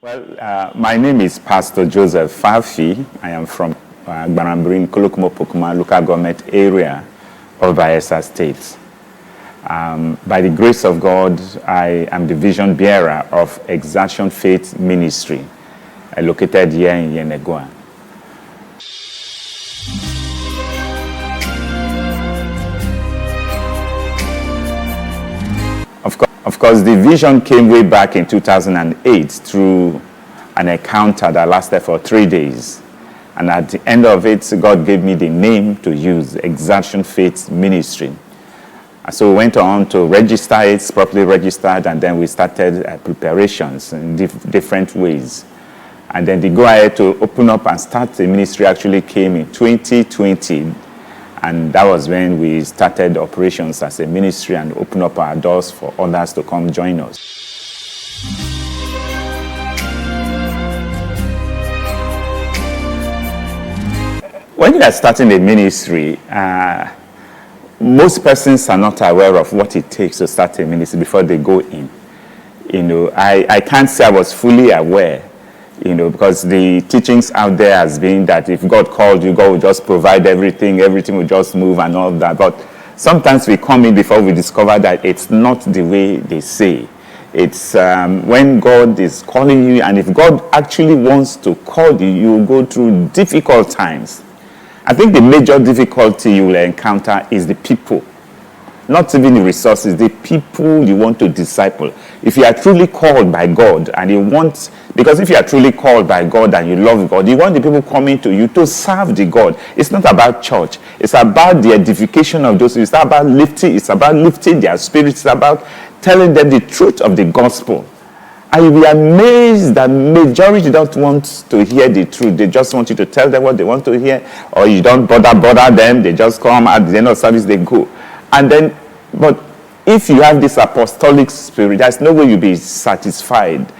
My name is Pastor Joseph Fafi. I am from Gbarambiri, Kolokumo Pokuma local government area of Bayelsa State. By the grace of God, I am the vision bearer of Exertion Faith Ministry, located here in Yenagoa. Of course, the vision came way back in 2008 through an encounter that lasted for 3 days. And at the end of it, God gave me the name to use, Exertion Faith Ministry. So we went on to register it, properly registered, and then we started preparations in different ways. And then the go ahead to open up and start the ministry actually came in 2020. And that was when we started operations as a ministry and opened up our doors for others to come join us. When you are starting a ministry, most persons are not aware of what it takes to start a ministry before they go in. I can't say I was fully aware, because the teachings out there has been that if God called you, God will just provide everything will just move and all that. But sometimes we come in before we discover that it's not the way they say. It's when God is calling you, and if God actually wants to call you, you will go through difficult times. I think the major difficulty you will encounter is the people. Not even the resources, the people you want to disciple. If you are truly called by God and because if you are truly called by God and you love God, you want the people coming to you to serve the God. It's not about church. It's about the edification of those. It's about lifting their spirits. It's about telling them the truth of the gospel. And you'll be amazed that majority don't want to hear the truth. They just want you to tell them what they want to hear, or you don't bother them. They just come at the end of service, they go. But if you have this apostolic spirit, there's no way you'll be satisfied.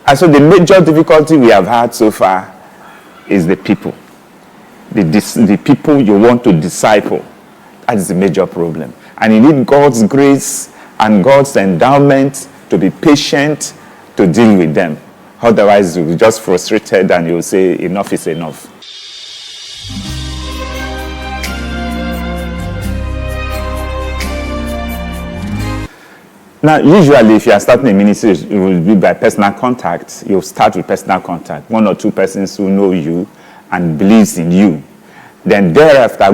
And so the major difficulty we have had so far is the people. The people you want to disciple. That is the major problem. And you need God's grace and God's endowment to be patient to deal with them. Otherwise, you'll be just frustrated and you'll say, enough is enough. Now, usually, if you are starting a ministry, it will be by personal contact. You'll start with personal contact. 1 or 2 persons who know you and believes in you. Then thereafter,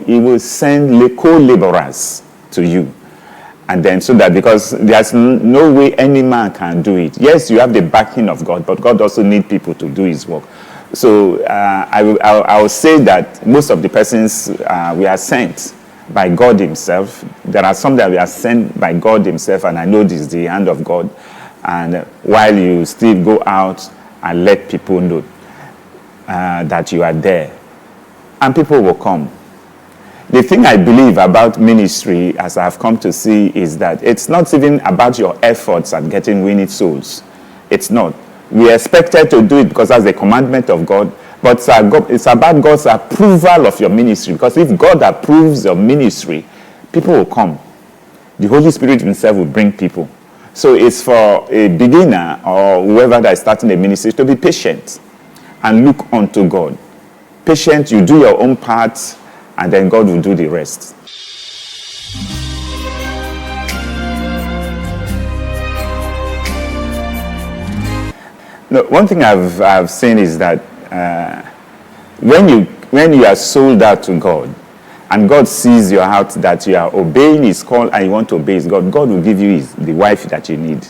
he will send co-laborers to you. And then so that, because there's no way any man can do it. Yes, you have the backing of God, but God also needs people to do his work. So I will say that most of the persons we are sent by God himself. There are some that we are sent by God himself, and I know this is the hand of God. And while you still go out and let people know that you are there, and people will come. The thing I believe about ministry, as I've come to see, is that it's not even about your efforts at winning souls. It's not. We are expected to do it because that's the commandment of God. But it's about God's approval of your ministry. Because if God approves your ministry, people will come. The Holy Spirit himself will bring people. So it's for a beginner or whoever that is starting a ministry to be patient and look unto God. Patient, you do your own part, and then God will do the rest. No, one thing I've seen is that when you are sold out to God, and God sees your heart that you are obeying his call and you want to obey his God, God will give you the wife that you need.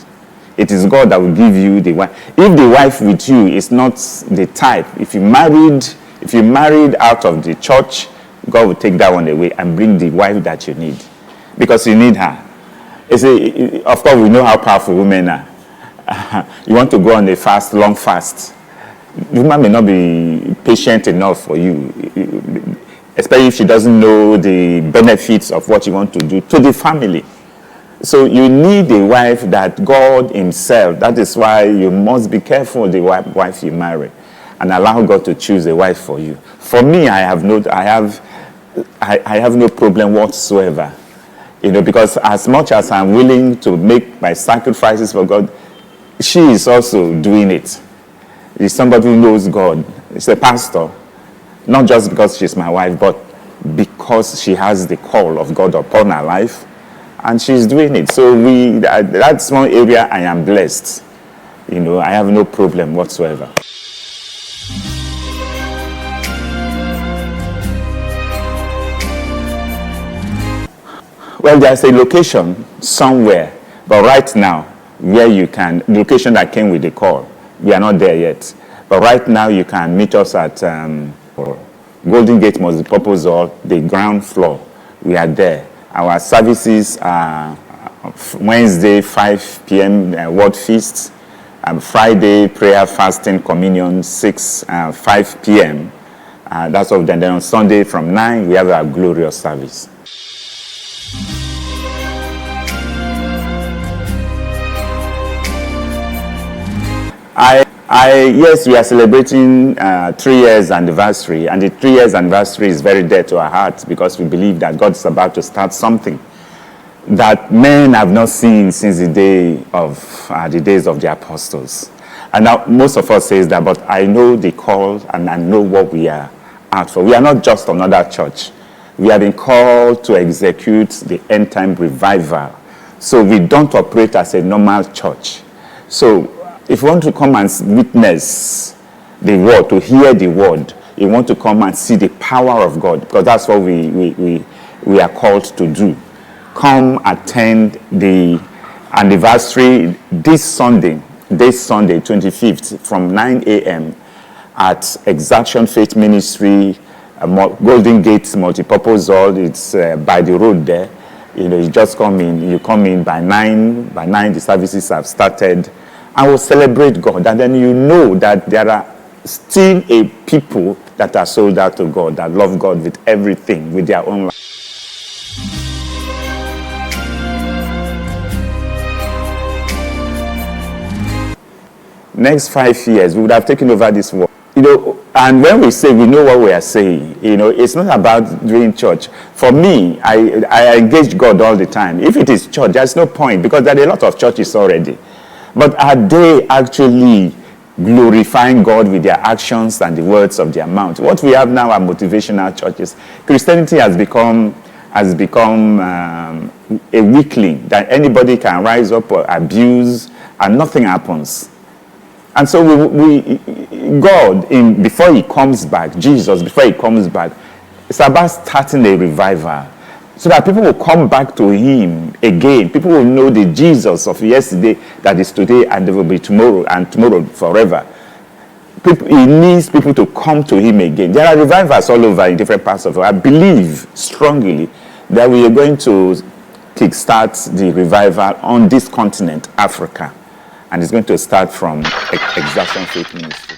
It is God that will give you the wife. If the wife with you is not the type, if you married out of the church, God will take that one away and bring the wife that you need, because you need her. Of course, we know how powerful women are. You want to go on a fast, long fast. The woman may not be patient enough for you, especially if she doesn't know the benefits of what you want to do to the family. So you need a wife that God himself, that is why you must be careful with the wife you marry and allow God to choose a wife for you. For me, I have no problem whatsoever. Because as much as I'm willing to make my sacrifices for God, she is also doing it. is somebody who knows God. It's a pastor, not just because she's my wife, but because she has the call of God upon her life, and she's doing it. So that's one area I am blessed. I have no problem whatsoever. Well, there's a location somewhere, but right now, where the location that came with the call, we are not there yet. But right now, you can meet us at Golden Gate Multipurpose Hall, the ground floor. We are there. Our services are Wednesday, 5 p.m. Word Feast, Friday, prayer, fasting, communion, 5 p.m. That's all. Then on Sunday from 9, we have our glorious service. Yes, we are celebrating 3 years anniversary, and the 3 years anniversary is very dear to our hearts because we believe that God is about to start something that men have not seen since the days of the apostles. And now most of us says that, but I know the call and I know what we are out for. We are not just another church. We have been called to execute the end time revival. So we don't operate as a normal church. So if you want to come and witness the word, to hear the word, you want to come and see the power of God, because that's what we are called to do. Come attend the anniversary this Sunday, 25th, from 9 a.m. at Exaction Faith Ministry, Golden Gate Multipurpose Hall. It's by the road there. You just come in. You come in by 9. By 9, the services have started. And we'll celebrate God. And then you know that there are still a people that are sold out to God, that love God with everything, with their own life. Next 5 years, we would have taken over this world. And when we say we know what we are saying, it's not about doing church. For me, I engage God all the time. If it is church, there's no point, because there are a lot of churches already. But are they actually glorifying God with their actions and the words of their mouth? What we have now are motivational churches. Christianity has become a weakling that anybody can rise up or abuse and nothing happens. And so God, before he comes back, Jesus, before he comes back, it's about starting a revival, so that people will come back to him again. People will know the Jesus of yesterday that is today and there will be tomorrow, and tomorrow forever. He needs people to come to him again. There are revivals all over in different parts of the world. I believe strongly that we are going to kickstart the revival on this continent, Africa. And it's going to start from Exaction Faith Ministry.